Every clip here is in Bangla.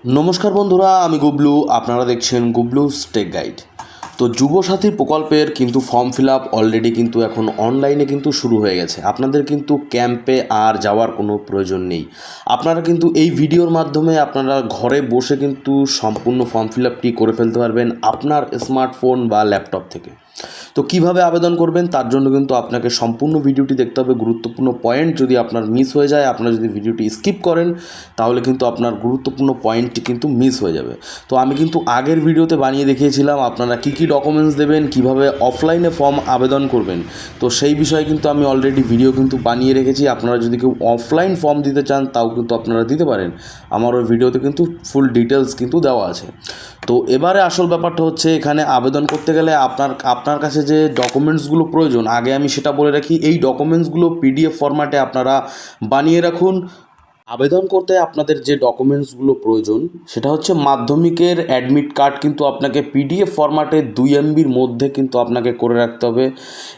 নমস্কার বন্ধুরা, আমি গুবলু। আপনারা দেখছেন গুবলুস টেক গাইড। তো যুবসাথী প্রকল্পের কিন্তু ফর্ম ফিল আপ অলরেডি কিন্তু এখন অনলাইনে কিন্তু শুরু হয়ে গেছে। আপনাদের কিন্তু ক্যাম্পে আর যাওয়ার কোনো প্রয়োজন নেই। আপনারা কিন্তু এই ভিডিওর মাধ্যমে আপনারা ঘরে বসে কিন্তু সম্পূর্ণ ফর্ম ফিল আপটি করে ফেলতে পারবেন আপনার স্মার্টফোন বা ল্যাপটপ থেকে। তো কিভাবে আবেদন করবেন তার জন্য কিন্তু আপনাকে সম্পূর্ণ ভিডিওটি দেখতে হবে। গুরুত্বপূর্ণ পয়েন্ট যদি আপনার মিস হয়ে যায়, আপনারা যদি ভিডিওটি স্কিপ করেন তাহলে কিন্তু আপনার গুরুত্বপূর্ণ পয়েন্টটি কিন্তু মিস হয়ে যাবে। তো আমি কিন্তু আগের ভিডিওতে বানিয়ে দেখিয়েছিলাম আপনারা কী কী ডকুমেন্টস দেবেন, কিভাবে অফলাইনে ফর্ম আবেদন করবেন। তো সেই বিষয়ে কিন্তু আমি অলরেডি ভিডিও কিন্তু বানিয়ে রেখেছি। আপনারা যদি কেউ অফলাইন ফর্ম দিতে চান তাও কিন্তু আপনারা দিতে পারেন। আমার ওই ভিডিওতে কিন্তু ফুল ডিটেলস কিন্তু দেওয়া আছে। তো এবারে আসল ব্যাপারটা হচ্ছে, এখানে আবেদন করতে গেলে আপনার কাছে যে ডকুমেন্টসগুলো প্রয়োজন, আগে আমি সেটা বলে রাখি। এই ডকুমেন্টসগুলো পিডিএফ ফরম্যাটে আপনারা বানিয়ে রাখুন। আবেদন করতে আপনাদের যে ডকুমেন্টসগুলো প্রয়োজন সেটা হচ্ছে মাধ্যমিকের অ্যাডমিট কার্ড কিন্তু আপনাকে পিডিএফ ফরম্যাটে 2 MBর মধ্যে কিন্তু আপনাকে করে রাখতে হবে,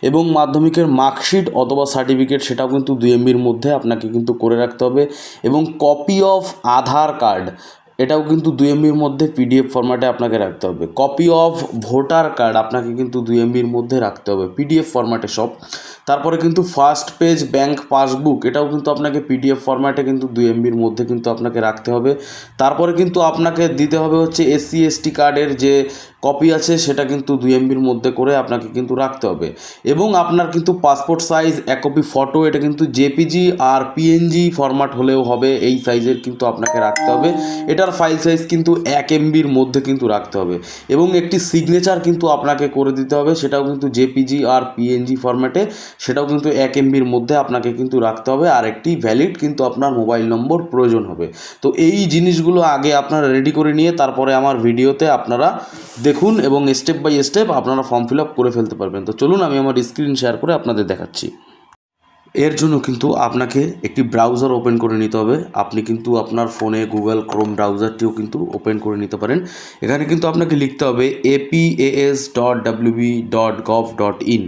এবং মাধ্যমিকের মার্কশিট অথবা সার্টিফিকেট সেটাও কিন্তু 2 MBর মধ্যে আপনাকে কিন্তু করে রাখতে হবে, এবং কপি অফ আধার কার্ড এটাও কিন্তু 2 MBর মধ্যে পিডিএফ ফরম্যাটে আপনাকে রাখতে হবে। কপি অফ ভোটার কার্ড আপনাকে কিন্তু 2 MBর মধ্যে রাখতে হবে পিডিএফ ফরম্যাটে সব। তারপরে কিন্তু ফার্স্ট পেজ ব্যাংক পাসবুক এটাও কিন্তু আপনাকে পিডিএফ ফরম্যাটে কিন্তু 2 MBর মধ্যে কিন্তু আপনাকে রাখতে হবে। তারপরে কিন্তু আপনাকে দিতে হবে হচ্ছে SC ST কার্ডের যে কপি আছে সেটা কিন্তু 2 MBর মধ্যে করে আপনাকে কিন্তু রাখতে হবে, এবং আপনার কিন্তু পাসপোর্ট সাইজ 1 কপি ফটো, এটা কিন্তু জেপিজি আর পিএনজি ফরম্যাট হলেও হবে, এই সাইজের কিন্তু আপনাকে রাখতে হবে। এটার ফাইল সাইজ কিন্তু 1 MBর মধ্যে কিন্তু রাখতে হবে, এবং একটি সিগনেচার কিন্তু আপনাকে করে দিতে হবে, সেটাও কিন্তু জেপিজি আর পিএনজি ফরম্যাটে, সেটাও কিন্তু 1 MBর মধ্যে আপনাকে কিন্তু রাখতে হবে। আর একটি ভ্যালিড কিন্তু আপনার মোবাইল নম্বর প্রয়োজন হবে। তো এই জিনিসগুলো আগে আপনারা রেডি করে নিয়ে তারপরে আমার ভিডিওতে আপনারা দেখুন, এবং স্টেপ বাই স্টেপ আপনারা ফর্ম ফিল আপ করে ফেলতে পারবেন। তো চলুন আমি আমার স্ক্রিন শেয়ার করে আপনাদের দেখাচ্ছি। এর জন্য কিন্তু আপনাকে একটি ব্রাউজার ওপেন করে নিতে হবে। আপনি কিন্তু আপনার ফোনে গুগল ক্রোম ব্রাউজারটিও কিন্তু ওপেন করে নিতে পারেন। এখানে কিন্তু আপনাকে লিখতে হবে apas.wb.gov.in।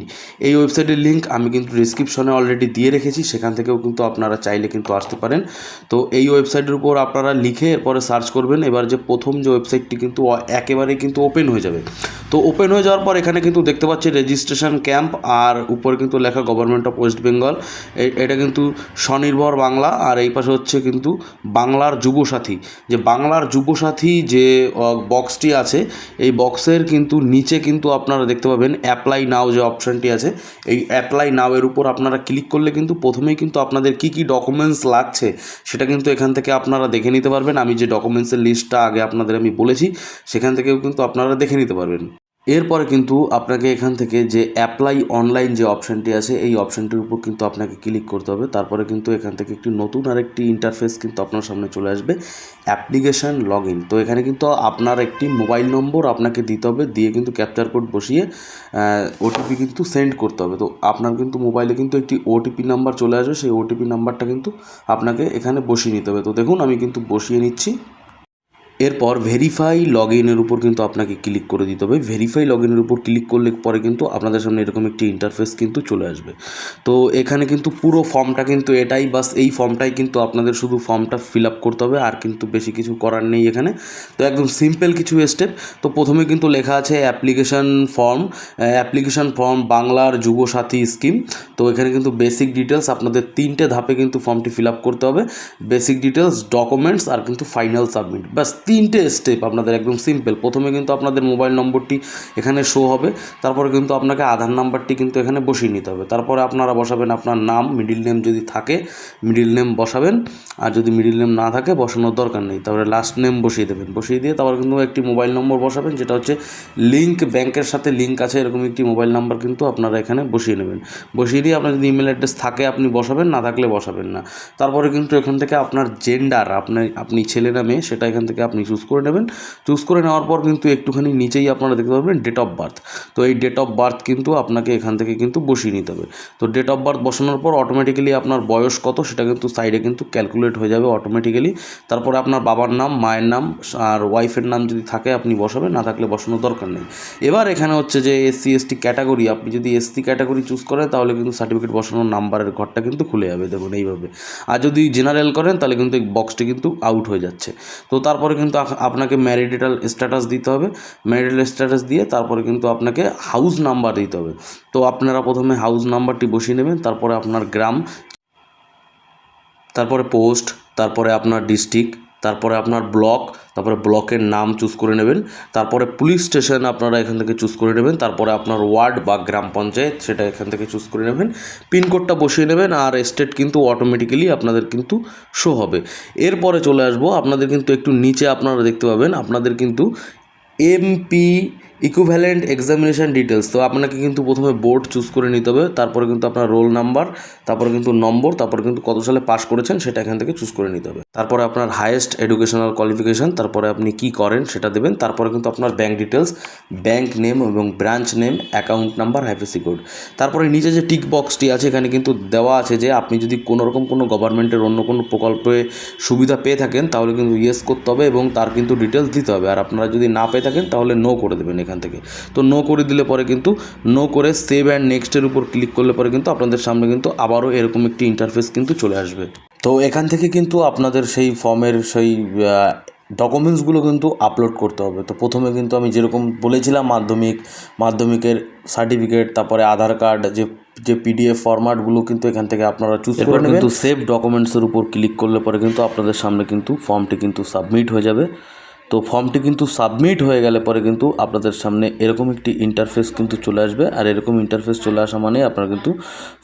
এই ওয়েবসাইটের লিঙ্ক আমি কিন্তু ডিসক্রিপশনে অলরেডি দিয়ে রেখেছি, সেখান থেকেও কিন্তু আপনারা চাইলে কিন্তু আসতে পারেন। তো এই ওয়েবসাইটের উপর আপনারা লিখে এরপরে সার্চ করবেন। এবার যে প্রথম যে ওয়েবসাইটটি কিন্তু একেবারেই কিন্তু ওপেন হয়ে যাবে। তো ওপেন হয়ে যাওয়ার পর এখানে কিন্তু দেখতে পাচ্ছি রেজিস্ট্রেশন ক্যাম্প, আর উপরে কিন্তু লেখা গভর্নমেন্ট অফ ওয়েস্ট বেঙ্গল। এটা কিন্তু স্বনির্ভর বাংলা, আর এই পাশে হচ্ছে কিন্তু বাংলার যুবসাথী। যে বাংলার যুবসাথী যে বক্সটি আছে, এই বক্সের কিন্তু নিচে কিন্তু আপনারা দেখতে পাবেন অ্যাপ্লাই নাও যে অপশানটি আছে, এই অ্যাপ্লাই নাও এর উপর আপনারা ক্লিক করলে কিন্তু প্রথমেই কিন্তু আপনাদের কী কী ডকুমেন্টস লাগছে সেটা কিন্তু এখান থেকে আপনারা দেখে নিতে পারবেন। আমি যে ডকুমেন্টসের লিস্টটা আগে আপনাদের আমি বলেছি সেখান থেকেও কিন্তু আপনারা দেখে নিতে পারবেন। এরপরে কিন্তু আপনাকে এখান থেকে যে অ্যাপ্লাই অনলাইন যে অপশানটি আছে, এই অপশানটির উপর কিন্তু আপনাকে ক্লিক করতে হবে। তারপরে কিন্তু এখান থেকে একটি নতুন আরেকটি ইন্টারফেস কিন্তু আপনার সামনে চলে আসবে, অ্যাপ্লিকেশান লগ ইন। তো এখানে কিন্তু আপনার একটি মোবাইল নম্বর আপনাকে দিতে হবে, দিয়ে কিন্তু ক্যাপচার কোড বসিয়ে ওটিপি কিন্তু সেন্ড করতে হবে। তো আপনার কিন্তু মোবাইলে কিন্তু একটি ওটিপি নাম্বার চলে আসবে, সেই ওটিপি নাম্বারটা কিন্তু আপনাকে এখানে বসিয়ে নিতে হবে। তো দেখুন আমি কিন্তু বসিয়ে নিচ্ছি। এরপর ভেরিফাই লগ ইনের উপর কিন্তু আপনাকে ক্লিক করে দিতে হবে। ভেরিফাই লগ ইনের উপর ক্লিক করলে পরে কিন্তু আপনাদের সামনে এরকম একটি ইন্টারফেস কিন্তু চলে আসবে। তো এখানে কিন্তু পুরো ফর্মটা কিন্তু এটাই, বাস এই ফর্মটাই কিন্তু আপনাদের শুধু ফর্মটা ফিল আপ করতে হবে, আর কিন্তু বেশি কিছু করার নেই এখানে। তো একদম সিম্পল কিছু স্টেপ। তো প্রথমে কিন্তু লেখা আছে অ্যাপ্লিকেশন ফর্ম বাংলার যুবসাথী স্কিম। তো এখানে কিন্তু বেসিক ডিটেলস আপনাদের 3টে ধাপে কিন্তু ফর্মটি ফিল আপ করতে হবে। বেসিক ডিটেলস, ডকুমেন্টস আর কিন্তু ফাইনাল সাবমিট, বাস 3টে স্টেপ আপনাদের, একদম সিম্পল। প্রথমে কিন্তু আপনাদের মোবাইল নম্বরটি এখানে শো হবে, তারপরে কিন্তু আপনাকে আধার নাম্বারটি কিন্তু এখানে বসিয়ে নিতে হবে। তারপরে আপনারা বসাবেন আপনার নাম, মিডিল নেম যদি থাকে মিডিল নেম বসাবেন, আর যদি মিডিল নেম না থাকে বসানোর দরকার নেই। তারপরে লাস্ট নেম বসিয়ে দেবেন, বসিয়ে দিয়ে তারপর কিন্তু একটি মোবাইল নম্বর বসাবেন, যেটা হচ্ছে লিঙ্ক, ব্যাংকের সাথে লিঙ্ক আছে এরকম একটি মোবাইল নাম্বার কিন্তু আপনারা এখানে বসিয়ে নেবেন। বসিয়ে দিয়ে আপনার যদি ইমেল অ্যাড্রেস থাকে আপনি বসাবেন, না থাকলে বসাবেন না। তারপরে কিন্তু এখান থেকে আপনার জেন্ডার, আপনি ছেলে না মেয়ে সেটা এখান থেকে আপনি চুজ করে নেবেন। চুজ করে নেওয়ার পর কিন্তু একটুখানি নিচেই আপনারা দেখতে পাবেন ডেট অফ বার্থ। তো এই ডেট অফ বার্থ কিন্তু আপনাকে এখান থেকে কিন্তু বসিয়ে নিতে হবে। তো ডেট অফ বার্থ বসানোর পর অটোমেটিক্যালি আপনার বয়স কত সেটা কিন্তু সাইডে কিন্তু ক্যালকুলেট হয়ে যাবে অটোমেটিক্যালি। তারপরে আপনার বাবার নাম, মায়ের নাম আর ওয়াইফের নাম যদি থাকে আপনি বসাবেন, না থাকলে বসানোর দরকার নেই। এবার এখানে হচ্ছে যে SC ST ক্যাটাগরি, আপনি যদি SC ক্যাটাগরি চুজ করেন তাহলে কিন্তু সার্টিফিকেট বসানোর নাম্বারের ঘরটা কিন্তু খুলে যাবে, দেখুন এইভাবে। আর যদি জেনারেল করেন তাহলে কিন্তু এই বক্সটি কিন্তু আউট হয়ে যাচ্ছে। তো তারপরে কিন্তু আপনাকে ম্যারিটাল স্ট্যাটাস দিতে হবে। ম্যারিটাল স্ট্যাটাস দিয়ে তারপরে কিন্তু আপনাকে হাউস নাম্বার দিতে হবে। তো আপনারা প্রথমে হাউস নাম্বারটি বসিয়ে নেবেন, তারপরে আপনার গ্রাম, তারপরে পোস্ট, তারপরে আপনার ডিস্ট্রিক্ট, তারপরে আপনার ব্লক, তারপরে ব্লকের নাম চুজ করে নেবেন, তারপরে পুলিশ স্টেশন আপনারা এখান থেকে চুজ করে নেবেন, তারপরে আপনার ওয়ার্ড বা গ্রাম পঞ্চায়েত সেটা এখান থেকে চুজ করে নেবেন, পিনকোডটা বসিয়ে নেবেন, আর স্টেট কিন্তু অটোমেটিক্যালি আপনাদের কিন্তু শো হবে। এরপরে চলে আসবো, আপনাদের কিন্তু একটু নিচে আপনারা দেখতে পাবেন আপনাদের কিন্তু এমপি ইকুইভ্যালেন্ট এক্সামিনেশান ডিটেলস। তো আপনাকে কিন্তু প্রথমে বোর্ড চুজ করে নিতে হবে, তারপরে কিন্তু আপনার রোল নাম্বার, তারপরে কিন্তু নম্বর, তারপরে কিন্তু কত সালে পাস করেছেন সেটা এখান থেকে চুজ করে নিতে হবে। তারপরে আপনার হাইয়েস্ট এডুকেশনাল কোয়ালিফিকেশান, তারপরে আপনি কি করেন সেটা দেবেন, তারপরে কিন্তু আপনার ব্যাঙ্ক ডিটেলস, ব্যাঙ্ক নেম এবং branch name, account number, IFSC code. তারপরে নিচে যে টিক বক্সটি আছে এখানে কিন্তু দেওয়া আছে যে আপনি যদি কোনোরকম কোনো গভর্নমেন্টের অন্য কোনো প্রকল্পে সুবিধা পেয়ে থাকেন তাহলে কিন্তু ইয়েস করতে হবে এবং তার কিন্তু ডিটেলস দিতে হবে। আর আপনারা যদি না পেয়ে থাকেন তাহলে নো করে দেবেন এখান থেকে। তো নো করে দিলে পরে কিন্তু নো করে সেভ অ্যান্ড নেক্সটের উপর ক্লিক করলে পরে কিন্তু আপনাদের সামনে কিন্তু আবারও এরকম একটি ইন্টারফেস কিন্তু চলে আসবে। তো এখান থেকে কিন্তু আপনাদের সেই ফর্মের সেই ডকুমেন্টসগুলো কিন্তু আপলোড করতে হবে। তো প্রথমে কিন্তু আমি যেরকম বলেছিলাম মাধ্যমিকের সার্টিফিকেট, তারপরে আধার কার্ড, যে পিডিএফ ফরম্যাটগুলো কিন্তু এখান থেকে আপনারা চুজ করে নেবেন। কিন্তু সেভ ডকুমেন্টসের উপর ক্লিক করলে পরে কিন্তু আপনাদের সামনে কিন্তু ফর্মটি কিন্তু সাবমিট হয়ে যাবে। তো ফর্মটি কিন্তু সাবমিট হয়ে গেলে পরে কিন্তু আপনাদের সামনে এরকম একটি ইন্টারফেস কিন্তু চলে আসবে। আর এরকম ইন্টারফেস চলে আসা মানে আপনার কিন্তু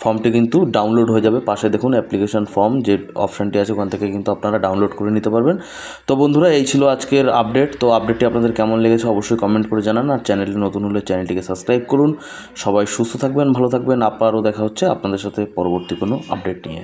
ফর্মটি কিন্তু ডাউনলোড হয়ে যাবে। পাশে দেখুন অ্যাপ্লিকেশন ফর্ম যে অপশানটি আছে ওখান থেকে কিন্তু আপনারা ডাউনলোড করে নিতে পারবেন। তো বন্ধুরা, এই ছিল আজকের আপডেট। তো আপডেটটি আপনাদের কেমন লেগেছে অবশ্যই কমেন্ট করে জানান। আর চ্যানেলটি নতুন হলে চ্যানেলটিকে সাবস্ক্রাইব করুন। সবাই সুস্থ থাকবেন, ভালো থাকবেন। আবারও দেখা হচ্ছে আপনাদের সাথে পরবর্তী কোনো আপডেট নিয়ে।